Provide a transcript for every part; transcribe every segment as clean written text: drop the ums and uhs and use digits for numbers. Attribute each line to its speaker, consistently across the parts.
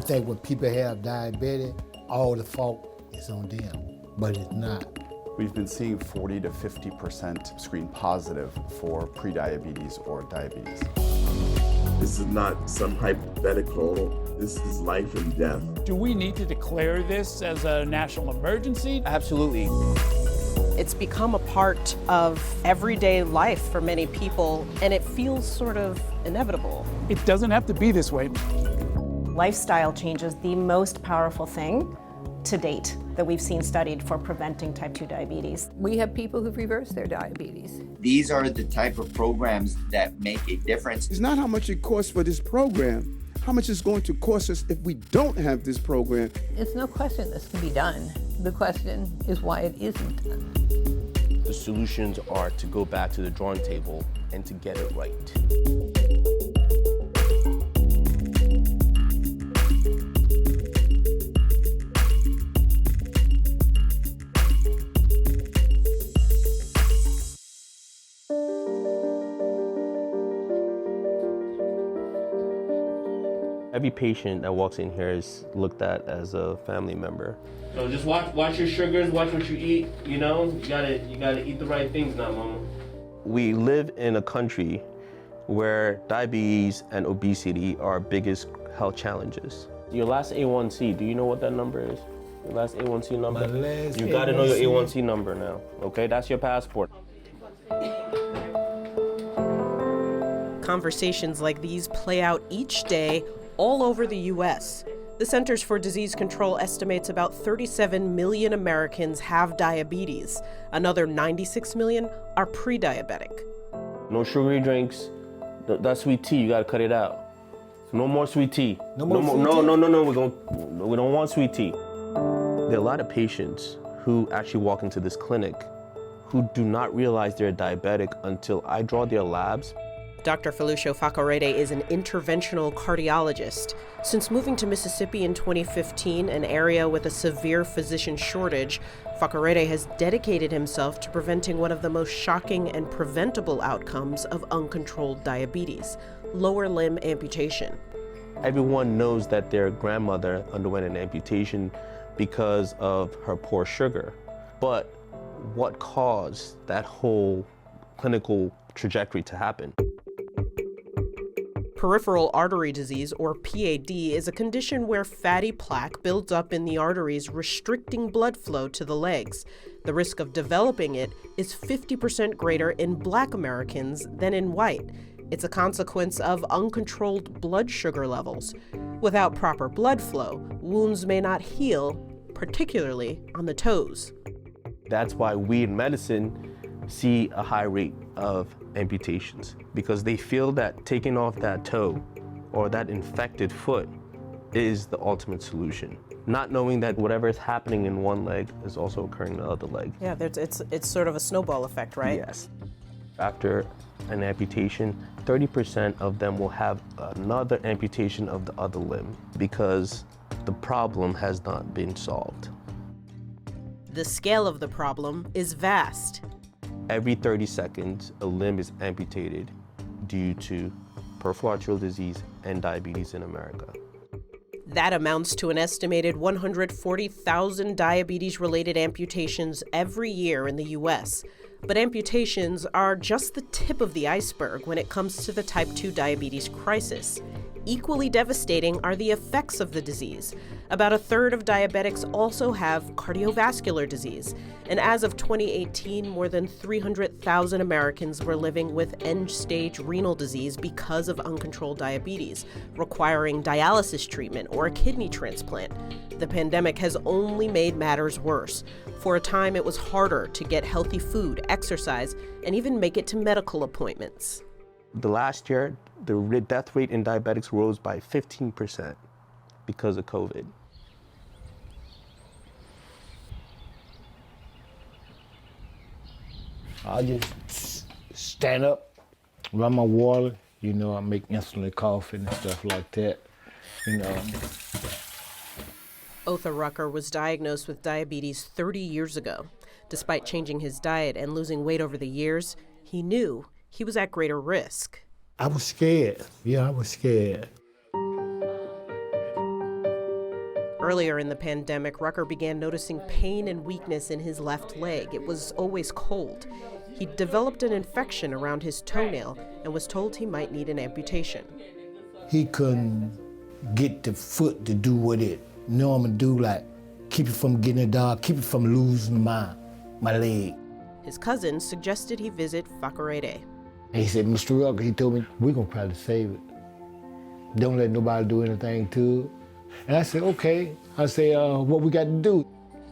Speaker 1: think when people have diabetes, all the fault is on them, but it's not.
Speaker 2: We've been seeing 40 to 50% screen positive for prediabetes or diabetes.
Speaker 3: This is not some hypothetical, this is life and death.
Speaker 4: Do we need to declare this as a national emergency?
Speaker 5: Absolutely.
Speaker 6: It's become a part of everyday life for many people, and it feels sort of inevitable.
Speaker 4: It doesn't have to be this way.
Speaker 7: Lifestyle change is the most powerful thing to date that we've seen studied for preventing type 2 diabetes.
Speaker 8: We have people who've reversed their diabetes.
Speaker 9: These are the type of programs that make a difference.
Speaker 10: It's not how much it costs for this program, how much it's going to cost us if we don't have this program.
Speaker 8: It's no question this can be done. The question is why it isn't done.
Speaker 5: The solutions are to go back to the drawing table and to get it right. Every patient that walks in here is looked at as a family member. So just watch your sugars, watch what you eat, you know? You gotta eat the right things now, mama. We live in a country where diabetes and obesity are our biggest health challenges. Your last A1C, do you know what that number is? Your last A1C number? You gotta know your A1C number now, okay? That's your passport.
Speaker 6: Conversations like these play out each day all over the U.S. The Centers for Disease Control estimates about 37 million Americans have diabetes. Another 96 million are pre-diabetic.
Speaker 5: No sugary drinks. That sweet tea, you gotta cut it out. No more sweet tea. No, we don't want sweet tea. There are a lot of patients who actually walk into this clinic who do not realize they're diabetic until I draw their labs.
Speaker 6: Dr. Foluso Fakorede is an interventional cardiologist. Since moving to Mississippi in 2015, an area with a severe physician shortage, Fakorede has dedicated himself to preventing one of the most shocking and preventable outcomes of uncontrolled diabetes, lower limb amputation.
Speaker 5: Everyone knows that their grandmother underwent an amputation because of her poor sugar. But what caused that whole clinical trajectory to happen?
Speaker 6: Peripheral artery disease, or PAD, is a condition where fatty plaque builds up in the arteries, restricting blood flow to the legs. The risk of developing it is 50% greater in Black Americans than in white. It's a consequence of uncontrolled blood sugar levels. Without proper blood flow, wounds may not heal, particularly on the toes.
Speaker 5: That's why we in medicine see a high rate of amputations, because they feel that taking off that toe or that infected foot is the ultimate solution, not knowing that whatever is happening in one leg is also occurring in the other leg.
Speaker 6: Yeah, it's sort of a snowball effect, right?
Speaker 5: Yes. After an amputation, 30% of them will have another amputation of the other limb because the problem has not been solved.
Speaker 6: The scale of the problem is vast.
Speaker 5: Every 30 seconds, a limb is amputated due to peripheral arterial disease and diabetes in America.
Speaker 6: That amounts to an estimated 140,000 diabetes-related amputations every year in the U.S. But amputations are just the tip of the iceberg when it comes to the type 2 diabetes crisis. Equally devastating are the effects of the disease. About a third of diabetics also have cardiovascular disease. And as of 2018, more than 300,000 Americans were living with end-stage renal disease because of uncontrolled diabetes, requiring dialysis treatment or a kidney transplant. The pandemic has only made matters worse. For a time, it was harder to get healthy food, exercise, and even make it to medical appointments.
Speaker 5: The last year, the death rate in diabetics rose by 15% because of COVID.
Speaker 1: I just stand up, run my water, you know, I make insulin coffee and stuff like that, you know.
Speaker 6: Otha Rucker was diagnosed with diabetes 30 years ago. Despite changing his diet and losing weight over the years, he knew he was at greater risk.
Speaker 1: I was scared. Yeah, I was scared.
Speaker 6: Earlier in the pandemic, Rucker began noticing pain and weakness in his left leg. It was always cold. He developed an infection around his toenail and was told he might need an amputation.
Speaker 1: He couldn't get the foot to do what it normally do, like keep it from getting it dark, keep it from losing my leg.
Speaker 6: His cousin suggested he visit Fakorede.
Speaker 1: And he said, Mr. Rucker, he told me, we're gonna try to save it. Don't let nobody do anything to it. And I said, okay. I said, what we got to do?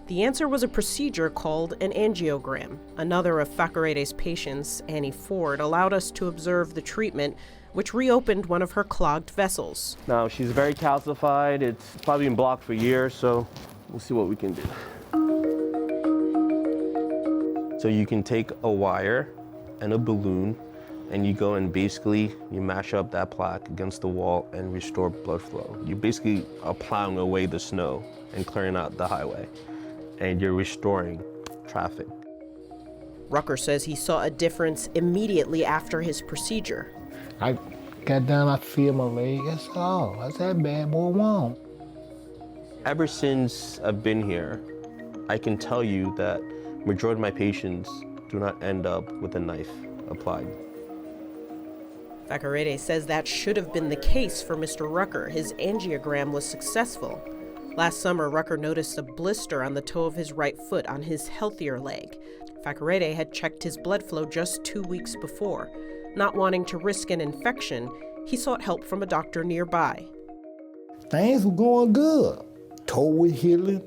Speaker 6: The answer was a procedure called an angiogram. Another of Fakorede's patients, Annie Ford, allowed us to observe the treatment, which reopened one of her clogged vessels.
Speaker 5: Now, she's very calcified. It's probably been blocked for years, so we'll see what we can do. So you can take a wire and a balloon, and you go and basically you mash up that plaque against the wall and restore blood flow. You basically are plowing away the snow and clearing out the highway, and you're restoring traffic.
Speaker 6: Rucker says he saw a difference immediately after his procedure.
Speaker 1: I got down, I feel my leg, that's all. That's that bad boy wrong.
Speaker 5: Ever since I've been here, I can tell you that majority of my patients do not end up with a knife applied.
Speaker 6: Fakorede says that should have been the case for Mr. Rucker. His angiogram was successful. Last summer, Rucker noticed a blister on the toe of his right foot on his healthier leg. Fakorede had checked his blood flow just 2 weeks before. Not wanting to risk an infection, he sought help from a doctor nearby.
Speaker 1: Things were going good. Toe was healing.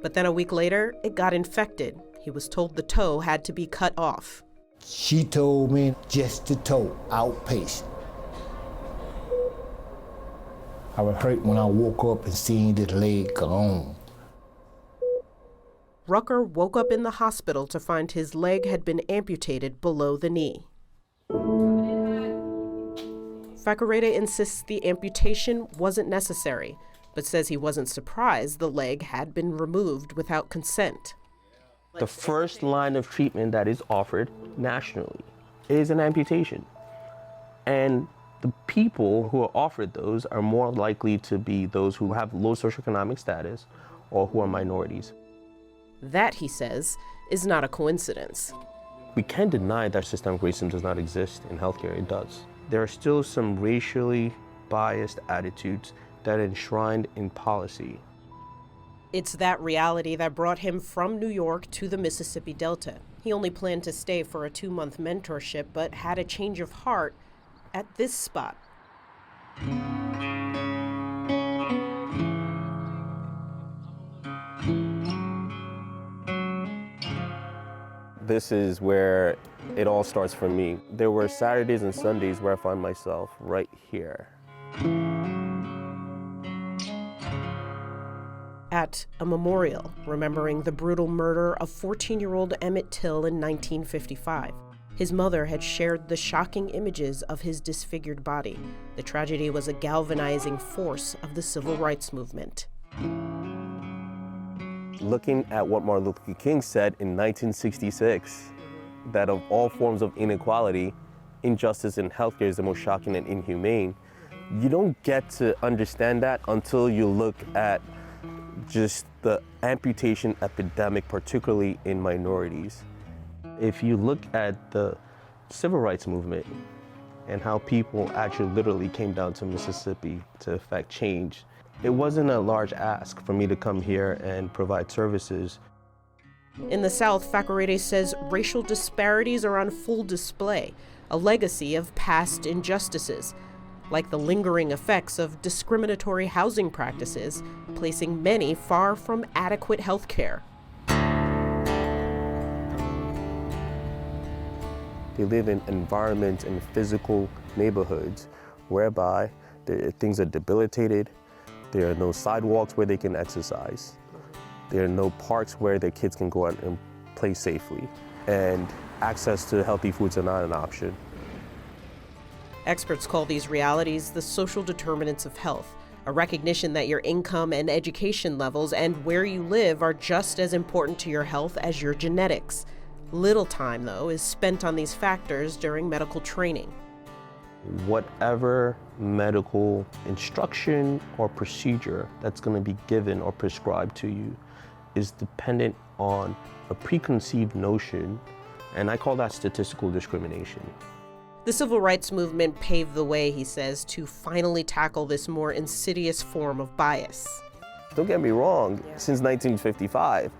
Speaker 6: But then a week later, it got infected. He was told the toe had to be cut off.
Speaker 1: She told me just the toe, outpatient. I was hurt when I woke up and seen this leg gone.
Speaker 6: Rucker woke up in the hospital to find his leg had been amputated below the knee. Fakorede insists the amputation wasn't necessary, but says he wasn't surprised the leg had been removed without consent.
Speaker 5: The first line of treatment that is offered nationally is an amputation. And the people who are offered those are more likely to be those who have low socioeconomic status or who are minorities.
Speaker 6: That, he says, is not a coincidence.
Speaker 5: We can't deny that systemic racism does not exist in healthcare. It does. There are still some racially biased attitudes that are enshrined in policy.
Speaker 6: It's that reality that brought him from New York to the Mississippi Delta. He only planned to stay for a 2-month mentorship, but had a change of heart at this spot.
Speaker 5: This is where it all starts for me. There were Saturdays and Sundays where I found myself right here.
Speaker 6: At a memorial remembering the brutal murder of 14-year-old Emmett Till in 1955. His mother had shared the shocking images of his disfigured body. The tragedy was a galvanizing force of the civil rights movement.
Speaker 5: Looking at what Martin Luther King said in 1966, that of all forms of inequality, injustice in healthcare is the most shocking and inhumane, you don't get to understand that until you look at just the amputation epidemic, particularly in minorities. If you look at the civil rights movement and how people actually literally came down to Mississippi to effect change, it wasn't a large ask for me to come here and provide services.
Speaker 6: In the South, Fakorede says racial disparities are on full display, a legacy of past injustices, like the lingering effects of discriminatory housing practices, placing many far from adequate health care.
Speaker 5: They live in environments and physical neighborhoods whereby things are debilitated. There are no sidewalks where they can exercise. There are no parks where their kids can go out and play safely. And access to healthy foods are not an option.
Speaker 6: Experts call these realities the social determinants of health, a recognition that your income and education levels and where you live are just as important to your health as your genetics. Little time, though, is spent on these factors during medical training.
Speaker 5: whatever medical instruction or procedure that's going to be given or prescribed to you is dependent on a preconceived notion, and I call that statistical discrimination.
Speaker 6: The civil rights movement paved the way, he says, to finally tackle this more insidious form of bias.
Speaker 5: Don't get me wrong, since 1955,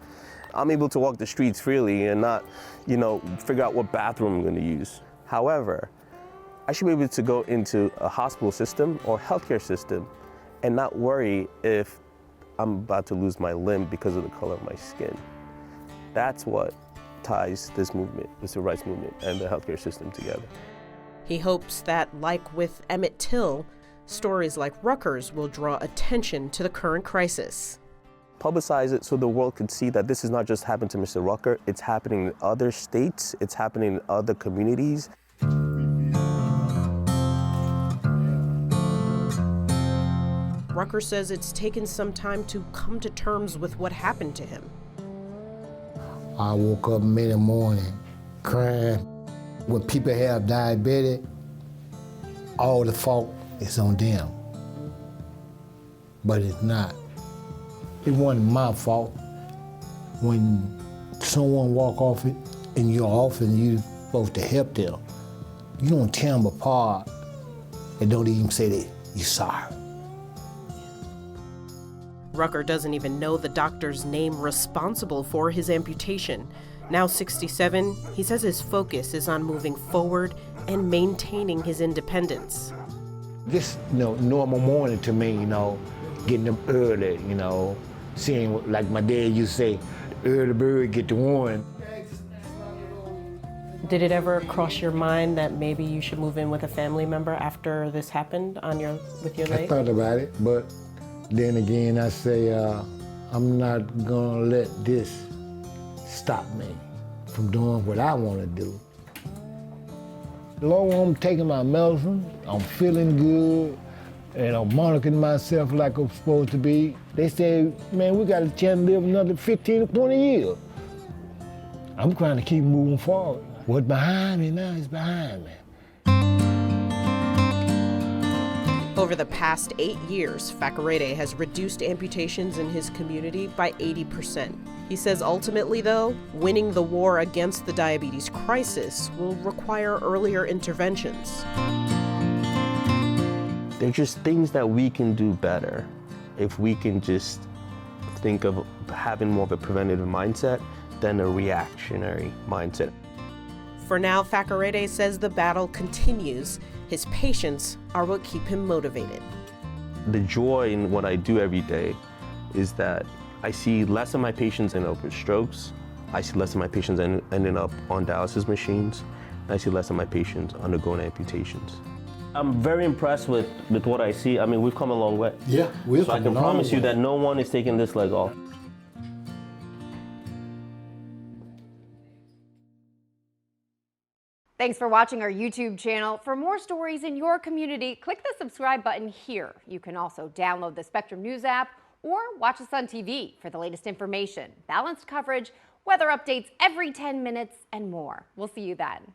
Speaker 5: I'm able to walk the streets freely and not, figure out what bathroom I'm going to use. However, I should be able to go into a hospital system or healthcare system and not worry if I'm about to lose my limb because of the color of my skin. That's what ties this movement, the civil rights movement, and the healthcare system together.
Speaker 6: He hopes that, like with Emmett Till, stories like Rutgers will draw attention to the current crisis.
Speaker 5: Publicize it so the world could see that this is not just happened to Mr. Rucker, it's happening in other states, it's happening in other communities.
Speaker 6: Rucker says it's taken some time to come to terms with what happened to him.
Speaker 1: I woke up in the morning crying. When people have diabetes, all the fault is on them. But it's not. It wasn't my fault. When someone walk off it and you're off and you're supposed to help them, you don't tear them apart and don't even say that you're sorry.
Speaker 6: Rucker doesn't even know the doctor's name responsible for his amputation. Now 67, he says his focus is on moving forward and maintaining his independence.
Speaker 1: Just, normal morning to me, getting up early, seeing, like my dad used to say, early bird get the worm.
Speaker 6: Did it ever cross your mind that maybe you should move in with a family member after this happened with your leg?
Speaker 1: I thought about it, but then again, I say, I'm not gonna let this stop me from doing what I want to do. Long I'm taking my medicine, I'm feeling good, and I'm monitoring myself like I'm supposed to be. They say, man, we got a chance to live another 15 or 20 years. I'm trying to keep moving forward. What's behind me now is behind me.
Speaker 6: Over the past 8 years, Fakorede has reduced amputations in his community by 80%. He says ultimately, though, winning the war against the diabetes crisis will require earlier interventions.
Speaker 5: They're just things that we can do better if we can just think of having more of a preventative mindset than a reactionary mindset.
Speaker 6: For now, Fakorede says the battle continues. His patients are what keep him motivated.
Speaker 5: The joy in what I do every day is that I see less of my patients end up with strokes. I see less of my patients ending up on dialysis machines. And I see less of my patients undergoing amputations. I'm very impressed with what I see. I mean, we've come a long way.
Speaker 1: Yeah, we've
Speaker 5: come a long way. So I can promise you that no one is taking this leg off.
Speaker 11: Thanks for watching our YouTube channel. For more stories in your community, click the subscribe button here. You can also download the Spectrum News app or watch us on TV for the latest information, balanced coverage, weather updates every 10 minutes, and more. We'll see you then.